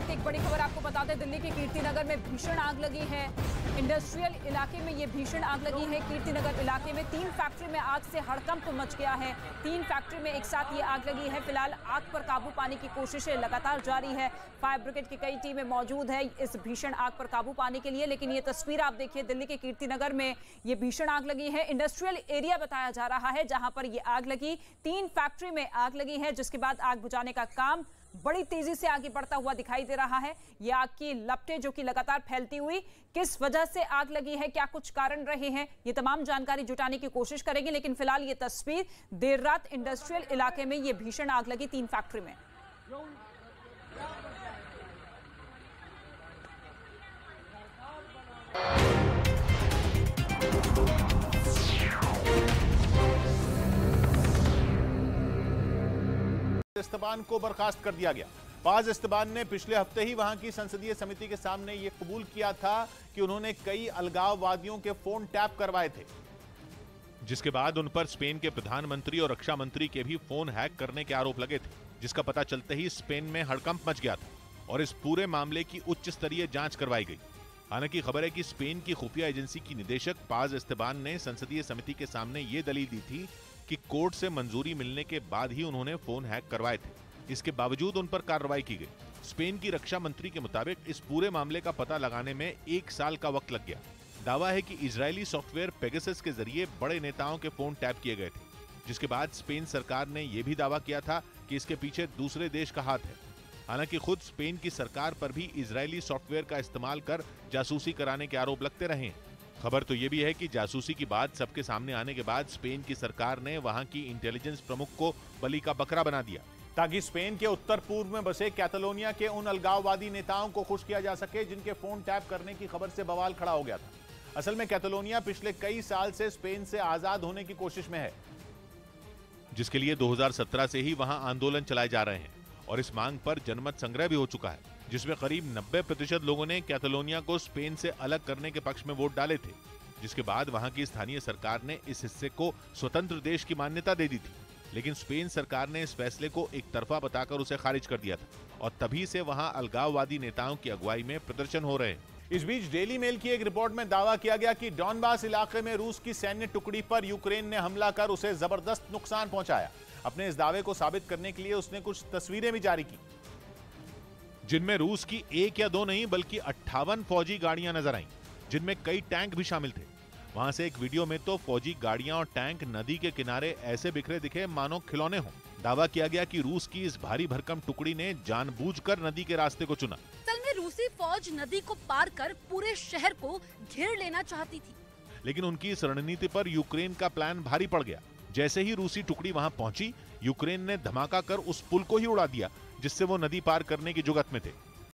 वक्त एक बड़ी खबर आपको बता दें, दिल्ली के कीर्तिनगर में भीषण आग लगी है। इंडस्ट्रियल इलाके में ये भीषण आग लगी है। कीर्तिनगर इलाके में 3 फैक्ट्री में आग से हड़कंप मच गया है। 3 फैक्ट्री में एक साथ ये आग लगी है। फिलहाल आग पर काबू पाने की कोशिशें लगातार जारी है। फायर ब्रिगेड की कई टीमें मौजूद है इस भीषण आग पर काबू पाने के लिए। लेकिन ये तस्वीर आप देखिए, दिल्ली के कीर्तिनगर में ये भीषण आग लगी है। इंडस्ट्रियल एरिया बताया जा रहा है जहां पर ये आग लगी। 3 फैक्ट्री में आग लगी है, जिसके बाद आग बुझाने का काम बड़ी तेजी से आगे बढ़ता हुआ दिखाई दे रहा है। ये आग की लपटें जो कि लगातार फैलती हुई, किस वजह से आग लगी है, क्या कुछ कारण रहे हैं, ये तमाम जानकारी जुटाने की कोशिश करेंगे। लेकिन फिलहाल ये तस्वीर, देर रात इंडस्ट्रियल इलाके में ये भीषण आग लगी 3 फैक्ट्री में। इस्तेबान को बर्खास्त कर दिया गया। फाज इस्तेबान ने पिछले हफ्ते ही वहां की संसदीय समिति के सामने यह कबूल किया था कि उन्होंने कई अलगाववादियों के फोन टैप करवाए थे, जिसके बाद उन पर स्पेन के प्रधानमंत्री और रक्षा मंत्री के भी फोन हैक करने के आरोप लगे थे, जिसका पता चलते ही स्पेन में हड़कंप मच गया था और इस पूरे मामले की उच्च स्तरीय जांच करवाई गई। हालांकि खबर है कि स्पेन की खुफिया एजेंसी की निदेशक फाज इस्तेबान ने संसदीय समिति के सामने ये दलील दी थी कि कोर्ट से मंजूरी मिलने के बाद ही उन्होंने फोन हैक करवाए थे। इसके बावजूद उन पर कार्रवाई की गई। स्पेन की रक्षा मंत्री के मुताबिक इस पूरे मामले का पता लगाने में 1 साल का वक्त लग गया। दावा है कि इजरायली सॉफ्टवेयर पेगासस के जरिए बड़े नेताओं के फोन टैप किए गए थे, जिसके बाद स्पेन सरकार ने यह भी दावा किया था कि इसके पीछे दूसरे देश का हाथ है। हालांकि खुद स्पेन की सरकार पर भी इजरायली सॉफ्टवेयर का इस्तेमाल कर जासूसी कराने के आरोप लगते रहे हैं। खबर तो यह भी है कि जासूसी की बात सबके सामने आने के बाद स्पेन की सरकार ने वहां की इंटेलिजेंस प्रमुख को बलि का बकरा बना दिया, ताकि स्पेन के उत्तर पूर्व में बसे कैटलोनिया के उन अलगाववादी नेताओं को खुश किया जा सके जिनके फोन टैप करने की खबर से बवाल खड़ा हो गया था। असल में कैटलोनिया पिछले कई साल से स्पेन से आजाद होने की कोशिश में है, जिसके लिए 2017 से ही वहां आंदोलन चलाए जा रहे हैं और इस मांग पर जनमत संग्रह भी हो चुका है, जिसमें करीब 90% लोगों ने कैटलोनिया को स्पेन से अलग करने के पक्ष में वोट डाले थे, जिसके बाद वहां की स्थानीय सरकार ने इस हिस्से को स्वतंत्र देश की मान्यता दे दी थी। लेकिन स्पेन सरकार ने इस फैसले को एक तरफा बताकर उसे खारिज कर दिया था और तभी से वहां अलगाववादी नेताओं की अगुवाई में प्रदर्शन हो रहे हैं। इस बीच डेली मेल की एक रिपोर्ट में दावा किया गया कि डॉनबास इलाके में रूस की सैन्य टुकड़ी पर यूक्रेन ने हमला कर उसे जबरदस्त नुकसान पहुंचाया। अपने इस दावे को साबित करने के लिए उसने कुछ तस्वीरें भी जारी की, जिनमें रूस की 1 या 2 नहीं बल्कि 58 फौजी गाड़ियां नजर आईं, जिनमें कई टैंक भी शामिल थे। वहां से एक वीडियो में तो फौजी गाड़ियां और टैंक नदी के किनारे ऐसे बिखरे दिखे मानो खिलौने हों। दावा किया गया कि रूस की इस भारी भरकम टुकड़ी ने जानबूझकर नदी के रास्ते को चुना। असल में रूसी फौज नदी को पार कर पूरे शहर को घेर लेना चाहती थी, लेकिन उनकी इस रणनीति पर यूक्रेन का प्लान भारी पड़ गया। जैसे ही रूसी टुकड़ी वहां पहुंची, यूक्रेन ने धमाका कर उस पुल को ही उड़ा दिया जिससे वो नदी पार करने की जुगत में थे।